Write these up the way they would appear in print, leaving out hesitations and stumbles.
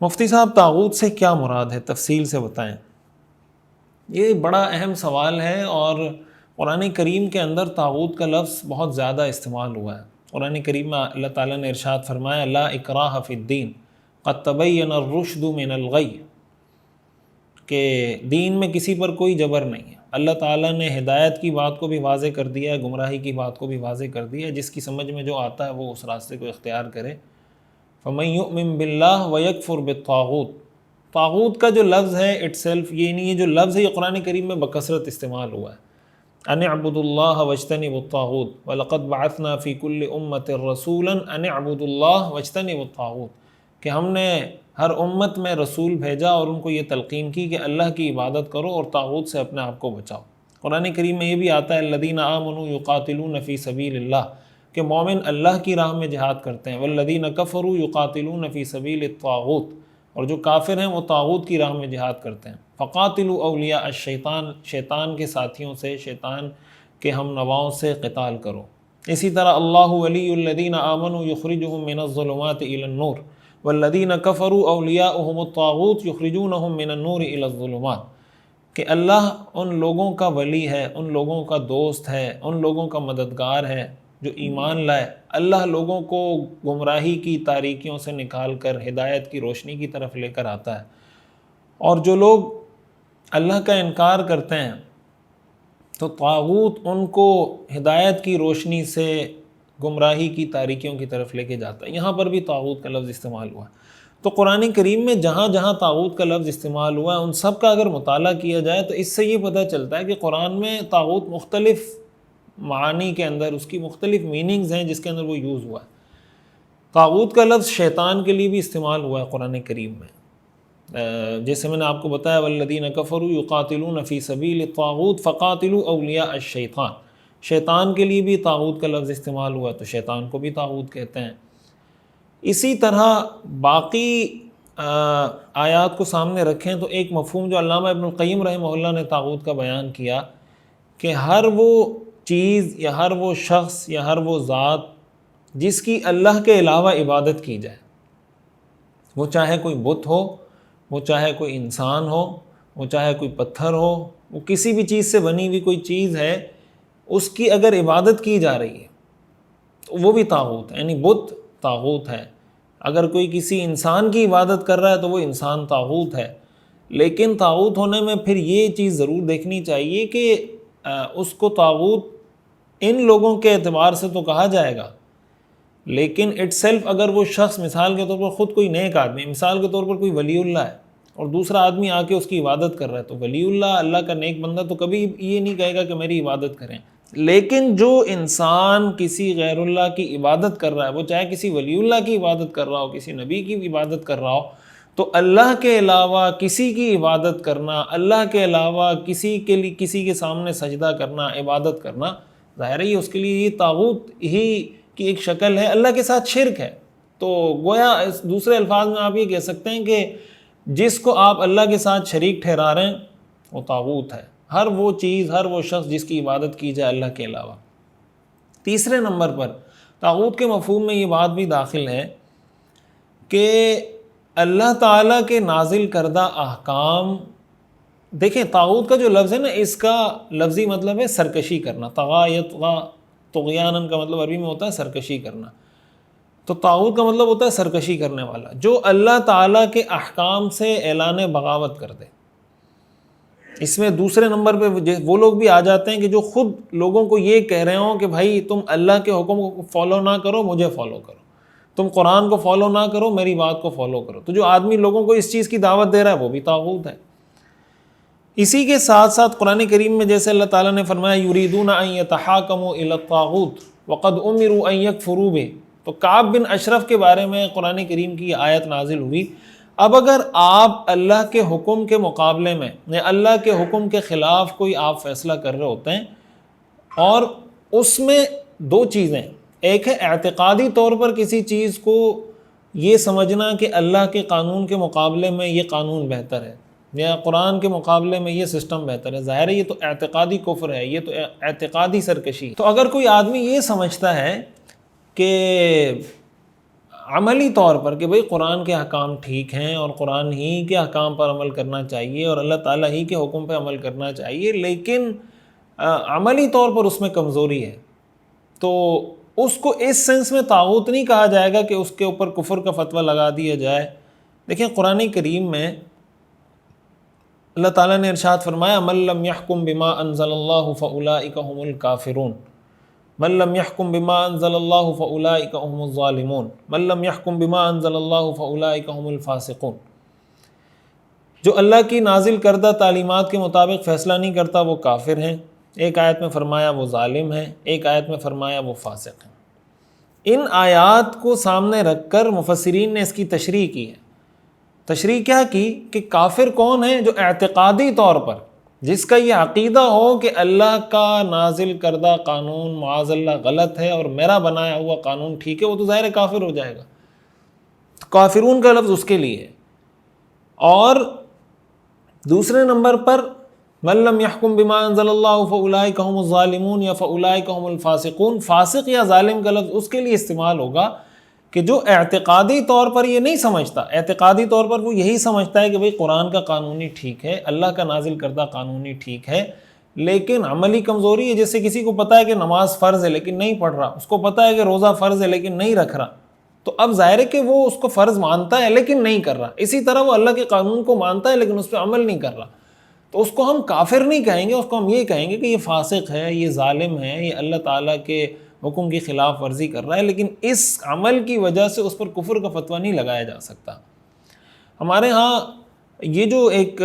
مفتی صاحب، طاغوت سے کیا مراد ہے؟ تفصیل سے بتائیں۔ یہ بڑا اہم سوال ہے، اور قرآن کریم کے اندر طاغوت کا لفظ بہت زیادہ استعمال ہوا ہے۔ قرآن کریم میں اللہ تعالیٰ نے ارشاد فرمایا لا اکراہ فی الدین قد تبین الرشد من الغی، کہ دین میں کسی پر کوئی جبر نہیں ہے۔ اللہ تعالیٰ نے ہدایت کی بات کو بھی واضح کر دیا ہے، گمراہی کی بات کو بھی واضح کر دیا ہے۔ جس کی سمجھ میں جو آتا ہے وہ اس راستے کو اختیار کرے۔ فَمَن يُؤْمِن بِاللَّهِ وَيَكْفُرْ بِالطَّاغُوتِ، طاغوت کا جو لفظ ہے اٹ سیلف، یہ نہیں ہے جو لفظ ہے یہ قرآن کریم میں بکثرت استعمال ہوا ہے۔ ان اعبدوا اللہ واجتنبوا الطاغوت وَلَقَدْ بَعَثْنَا فِي كُلِّ أُمَّةٍ رَسُولًا أَنِ اعْبُدُوا اللَّهَ وَاجْتَنِبُوا الطَّاغُوتَ، کہ ہم نے ہر امت میں رسول بھیجا اور ان کو یہ تلقین کی کہ اللہ کی عبادت کرو اور طاغوت سے اپنے آپ کو بچاؤ۔ قرآن کریم میں یہ بھی آتا ہے الذین آمنوا یقاتلون فی سبیل اللہ، کہ مومن اللہ کی راہ میں جہاد کرتے ہیں۔ والذین کفروا یقاتلون فی سبیل الطاغوت، اور جو کافر ہیں وہ طاغوت کی راہ میں جہاد کرتے ہیں۔ فقاتلوا اولیاء الشیطان، شیطان کے ساتھیوں سے، شیطان کے ہم نواؤں سے قتال کرو۔ اسی طرح اللہ ولی الذین آمنوا یخرجہم من الظلمات الی النور والذین کفروا اولیاؤہم الطاغوت یخرجونہم من النور الی الظلمات، کہ اللہ ان لوگوں کا ولی ہے، ان لوگوں کا دوست ہے، ان لوگوں کا مددگار ہے جو ایمان لائے۔ اللہ لوگوں کو گمراہی کی تاریکیوں سے نکال کر ہدایت کی روشنی کی طرف لے کر آتا ہے، اور جو لوگ اللہ کا انکار کرتے ہیں تو طاغوت ان کو ہدایت کی روشنی سے گمراہی کی تاریکیوں کی طرف لے کے جاتا ہے۔ یہاں پر بھی طاغوت کا لفظ استعمال ہوا ہے۔ تو قرآن کریم میں جہاں جہاں طاغوت کا لفظ استعمال ہوا ہے ان سب کا اگر مطالعہ کیا جائے تو اس سے یہ پتہ چلتا ہے کہ قرآن میں طاغوت مختلف معانی کے اندر، اس کی مختلف میننگز ہیں جس کے اندر وہ یوز ہوا ہے۔ طاغوت کا لفظ شیطان کے لیے بھی استعمال ہوا ہے قرآن کریم میں، جیسے میں نے آپ کو بتایا والذین کفروا یقاتلون فی سبیل الطاغوت فقاتلوا اولیاء الشیطان، شیطان کے لیے بھی طاغوت کا لفظ استعمال ہوا ہے تو شیطان کو بھی طاغوت کہتے ہیں۔ اسی طرح باقی آیات کو سامنے رکھیں تو ایک مفہوم جو علامہ ابن القیم رحمہ اللہ نے طاغوت کا بیان کیا کہ ہر وہ چیز یا ہر وہ شخص یا ہر وہ ذات جس کی اللہ کے علاوہ عبادت کی جائے، وہ چاہے کوئی بت ہو، وہ چاہے کوئی انسان ہو، وہ چاہے کوئی پتھر ہو، وہ کسی بھی چیز سے بنی ہوئی کوئی چیز ہے، اس کی اگر عبادت کی جا رہی ہے تو وہ بھی طاغوت ہے، یعنی بت طاغوت ہے۔ اگر کوئی کسی انسان کی عبادت کر رہا ہے تو وہ انسان طاغوت ہے۔ لیکن طاغوت ہونے میں پھر یہ چیز ضرور دیکھنی چاہیے کہ اس کو طاغوت ان لوگوں کے اعتبار سے تو کہا جائے گا، لیکن اٹ سیلف اگر وہ شخص مثال کے طور پر خود کوئی نیک آدمی، مثال کے طور پر کوئی ولی اللہ ہے اور دوسرا آدمی آ کے اس کی عبادت کر رہا ہے، تو ولی اللہ کا نیک بندہ تو کبھی یہ نہیں کہے گا کہ میری عبادت کریں۔ لیکن جو انسان کسی غیر اللہ کی عبادت کر رہا ہے، وہ چاہے کسی ولی اللہ کی عبادت کر رہا ہو، کسی نبی کی عبادت کر رہا ہو، تو اللہ کے علاوہ کسی کی عبادت کرنا، اللہ کے علاوہ کسی کے سامنے سجدہ کرنا، عبادت کرنا، ظاہر ہے اس کے لیے یہ طاغوت ہی کی ایک شکل ہے، اللہ کے ساتھ شرک ہے۔ تو گویا دوسرے الفاظ میں آپ یہ کہہ سکتے ہیں کہ جس کو آپ اللہ کے ساتھ شریک ٹھہرا رہے ہیں وہ طاغوت ہے، ہر وہ چیز، ہر وہ شخص جس کی عبادت کی جائے اللہ کے علاوہ۔ تیسرے نمبر پر طاغوت کے مفہوم میں یہ بات بھی داخل ہے کہ اللہ تعالیٰ کے نازل کردہ احکام، دیکھیں طاغوت کا جو لفظ ہے نا، اس کا لفظی مطلب ہے سرکشی کرنا، طغا یطغا طغیانن کا مطلب عربی میں ہوتا ہے سرکشی کرنا، تو طاغوت کا مطلب ہوتا ہے سرکشی کرنے والا، جو اللہ تعالیٰ کے احکام سے اعلان بغاوت کر دے۔ اس میں دوسرے نمبر پہ وہ لوگ بھی آ جاتے ہیں کہ جو خود لوگوں کو یہ کہہ رہے ہوں کہ بھائی تم اللہ کے حکم کو فالو نہ کرو، مجھے فالو کرو، تم قرآن کو فالو نہ کرو، میری بات کو فالو کرو۔ تو جو آدمی لوگوں کو اس چیز کی دعوت دے رہا ہے وہ بھی طاغوت ہے۔ اسی کے ساتھ ساتھ قرآن کریم میں جیسے اللہ تعالیٰ نے فرمایا یریدون ان یتحاکموا الی الطاغوت وقد امروا ان یکفروا بہ، تو کعب بن اشرف کے بارے میں قرآن کریم کی آیت نازل ہوئی۔ اب اگر آپ اللہ کے حکم کے مقابلے میں یا اللہ کے حکم کے خلاف کوئی آپ فیصلہ کر رہے ہوتے ہیں، اور اس میں دو چیزیں، ایک ہے اعتقادی طور پر کسی چیز کو یہ سمجھنا کہ اللہ کے قانون کے مقابلے میں یہ قانون بہتر ہے یا قرآن کے مقابلے میں یہ سسٹم بہتر ہے، ظاہر ہے یہ تو اعتقادی کفر ہے، یہ تو اعتقادی سرکشی ہے۔ تو اگر کوئی آدمی یہ سمجھتا ہے کہ عملی طور پر کہ بھئی قرآن کے احکام ٹھیک ہیں اور قرآن ہی کے احکام پر عمل کرنا چاہیے اور اللہ تعالیٰ ہی کے حکم پہ عمل کرنا چاہیے، لیکن عملی طور پر اس میں کمزوری ہے، تو اس کو اس سینس میں طاغوت نہیں کہا جائے گا کہ اس کے اوپر کفر کا فتویٰ لگا دیا جائے۔ دیکھیں قرآن کریم میں اللہ تعالیٰ نے ارشاد فرمایا من لم يحکم بما انزل اللہ فاولئک هم الکافرون، من لم يحکم بما انزل اللہ فاولئک هم الظالمون، من لم يحکم بما انزل اللہ فاولئک هم الفاسقون۔ جو اللہ کی نازل کردہ تعلیمات کے مطابق فیصلہ نہیں کرتا وہ کافر ہیں، ایک آیت میں فرمایا وہ ظالم ہے، ایک آیت میں فرمایا وہ فاسق ہیں۔ ان آیات کو سامنے رکھ کر مفسرین نے اس کی تشریح کی ہے۔ تشریح کیا کی کہ کافر کون ہے؟ جو اعتقادی طور پر، جس کا یہ عقیدہ ہو کہ اللہ کا نازل کردہ قانون معاذ اللہ غلط ہے اور میرا بنایا ہوا قانون ٹھیک ہے، وہ تو ظاہر کافر ہو جائے گا۔ کافرون کا لفظ اس کے لیے ہے۔ اور دوسرے نمبر پر من لم يحکم بما انزل اللہ فاولئک هم الظالمون یا فاولئک هم الفاسقون، فاسق یا ظالم کا لفظ اس کے لیے استعمال ہوگا کہ جو اعتقادی طور پر یہ نہیں سمجھتا، اعتقادی طور پر وہ یہی سمجھتا ہے کہ بھئی قرآن کا قانونی ٹھیک ہے، اللہ کا نازل کردہ قانونی ٹھیک ہے، لیکن عملی کمزوری ہے۔ جیسے کسی کو پتہ ہے کہ نماز فرض ہے لیکن نہیں پڑھ رہا، اس کو پتہ ہے کہ روزہ فرض ہے لیکن نہیں رکھ رہا، تو اب ظاہر ہے کہ وہ اس کو فرض مانتا ہے لیکن نہیں کر رہا۔ اسی طرح وہ اللہ کے قانون کو مانتا ہے لیکن اس پہ عمل نہیں کر رہا، تو اس کو ہم کافر نہیں کہیں گے، اس کو ہم یہ کہیں گے کہ یہ فاسق ہے، یہ ظالم ہے، یہ اللہ تعالیٰ کے حکم کی خلاف ورزی کر رہا ہے، لیکن اس عمل کی وجہ سے اس پر کفر کا فتویٰ نہیں لگایا جا سکتا۔ ہمارے ہاں یہ جو ایک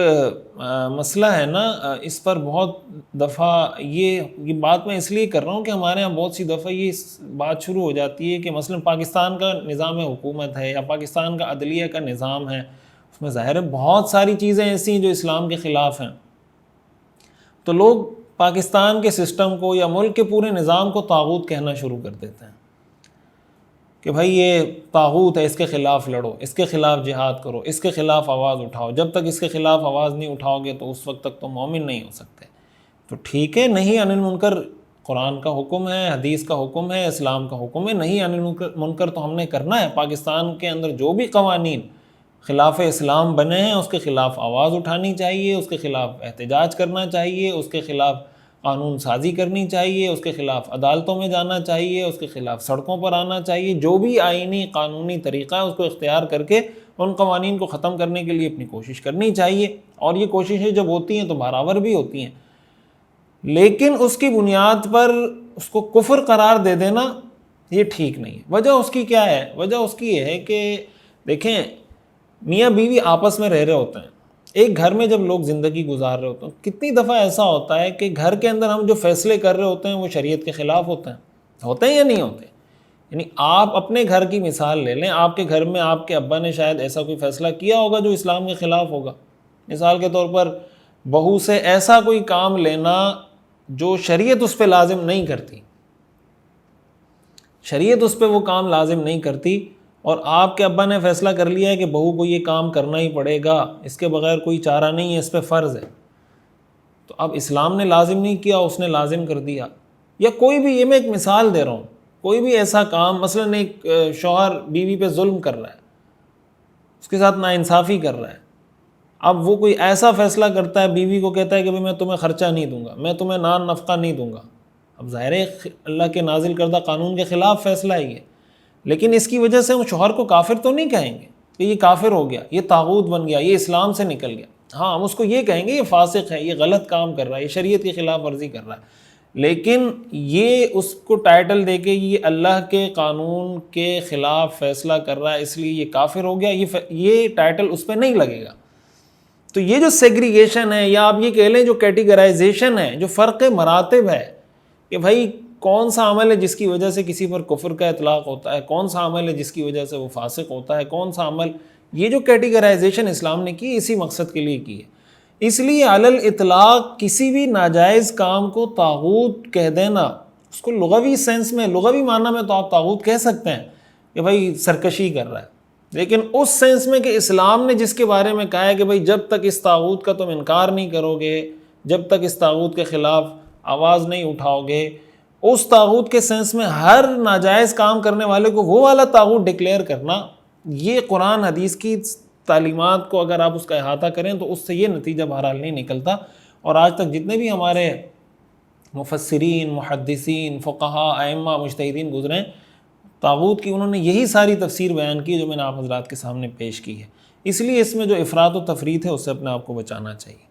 مسئلہ ہے نا، اس پر بہت دفعہ یہ بات میں اس لیے کر رہا ہوں کہ ہمارے ہاں بہت سی دفعہ یہ بات شروع ہو جاتی ہے کہ مثلا پاکستان کا نظام حکومت ہے یا پاکستان کا عدلیہ کا نظام ہے، اس میں ظاہر ہے بہت ساری چیزیں ایسی ہیں جو اسلام کے خلاف ہیں، تو لوگ پاکستان کے سسٹم کو یا ملک کے پورے نظام کو طاغوت کہنا شروع کر دیتے ہیں کہ بھائی یہ طاغوت ہے، اس کے خلاف لڑو، اس کے خلاف جہاد کرو، اس کے خلاف آواز اٹھاؤ، جب تک اس کے خلاف آواز نہیں اٹھاؤ گے تو اس وقت تک تو مومن نہیں ہو سکتے۔ تو ٹھیک ہے، نہیں عن المنکر قرآن کا حکم ہے، حدیث کا حکم ہے، اسلام کا حکم ہے، نہیں عن المنکر تو ہم نے کرنا ہے۔ پاکستان کے اندر جو بھی قوانین خلاف اسلام بنے ہیں اس کے خلاف آواز اٹھانی چاہیے، اس کے خلاف احتجاج کرنا چاہیے، اس کے خلاف قانون سازی کرنی چاہیے، اس کے خلاف عدالتوں میں جانا چاہیے، اس کے خلاف سڑکوں پر آنا چاہیے، جو بھی آئینی قانونی طریقہ ہے اس کو اختیار کر کے ان قوانین کو ختم کرنے کے لیے اپنی کوشش کرنی چاہیے، اور یہ کوششیں جب ہوتی ہیں تو برابر بھی ہوتی ہیں، لیکن اس کی بنیاد پر اس کو کفر قرار دے دینا یہ ٹھیک نہیں ہے۔ وجہ اس کی کیا ہے؟ وجہ اس کی یہ ہے کہ دیکھیں میاں بیوی آپس میں رہ رہے ہوتے ہیں، ایک گھر میں جب لوگ زندگی گزار رہے ہوتے ہیں، کتنی دفعہ ایسا ہوتا ہے کہ گھر کے اندر ہم جو فیصلے کر رہے ہوتے ہیں وہ شریعت کے خلاف ہوتے ہیں یا نہیں ہوتے؟ یعنی آپ اپنے گھر کی مثال لے لیں، آپ کے گھر میں آپ کے ابا نے شاید ایسا کوئی فیصلہ کیا ہوگا جو اسلام کے خلاف ہوگا۔ مثال کے طور پر بہو سے ایسا کوئی کام لینا جو شریعت اس پہ لازم نہیں کرتی، شریعت اس پہ وہ کام لازم نہیں کرتی، اور آپ کے ابا نے فیصلہ کر لیا ہے کہ بہو کو یہ کام کرنا ہی پڑے گا، اس کے بغیر کوئی چارہ نہیں ہے، اس پہ فرض ہے، تو اب اسلام نے لازم نہیں کیا، اس نے لازم کر دیا۔ یا کوئی بھی، یہ میں ایک مثال دے رہا ہوں، کوئی بھی ایسا کام، مثلا ایک شوہر بیوی پہ ظلم کر رہا ہے، اس کے ساتھ ناانصافی کر رہا ہے، اب وہ کوئی ایسا فیصلہ کرتا ہے، بیوی کو کہتا ہے کہ میں تمہیں خرچہ نہیں دوں گا، میں تمہیں نان نفقہ نہیں دوں گا، اب ظاہر ہے اللہ کے نازل کردہ قانون کے خلاف فیصلہ ہی ہے، لیکن اس کی وجہ سے ہم شوہر کو کافر تو نہیں کہیں گے کہ یہ کافر ہو گیا، یہ طاغوت بن گیا، یہ اسلام سے نکل گیا۔ ہاں ہم اس کو یہ کہیں گے یہ فاسق ہے، یہ غلط کام کر رہا ہے، یہ شریعت کی خلاف ورزی کر رہا ہے، لیکن یہ اس کو ٹائٹل دے کے یہ اللہ کے قانون کے خلاف فیصلہ کر رہا ہے اس لیے یہ کافر ہو گیا، یہ ٹائٹل اس پہ نہیں لگے گا۔ تو یہ جو سیگریگیشن ہے، یا آپ یہ کہہ لیں جو کیٹیگرائزیشن ہے، جو فرق مراتب ہے کہ بھائی کون سا عمل ہے جس کی وجہ سے کسی پر کفر کا اطلاق ہوتا ہے، کون سا عمل ہے جس کی وجہ سے وہ فاسق ہوتا ہے، کون سا عمل، یہ جو کیٹیگرائزیشن اسلام نے کی اسی مقصد کے لیے کی ہے۔ اس لیے علی الاطلاق کسی بھی ناجائز کام کو طاغوت کہہ دینا، اس کو لغوی سینس میں، لغوی معنی میں تو آپ طاغوت کہہ سکتے ہیں کہ بھائی سرکشی کر رہا ہے، لیکن اس سینس میں کہ اسلام نے جس کے بارے میں کہا ہے کہ بھئی جب تک اس طاغوت کا تم انکار نہیں کرو گے، جب تک اس طاغوت کے خلاف آواز نہیں اٹھاؤ گے، اس طاغوت کے سینس میں ہر ناجائز کام کرنے والے کو وہ والا طاغوت ڈکلیئر کرنا، یہ قرآن حدیث کی تعلیمات کو اگر آپ اس کا احاطہ کریں تو اس سے یہ نتیجہ بہرحال نہیں نکلتا۔ اور آج تک جتنے بھی ہمارے مفسرین، محدثین، فقہاء، ائمہ، مجتہدین گزرے ہیں، طاغوت کی انہوں نے یہی ساری تفسیر بیان کی جو میں نے آپ حضرات کے سامنے پیش کی ہے۔ اس لیے اس میں جو افراط و تفریط ہے اس سے اپنے آپ کو بچانا چاہیے۔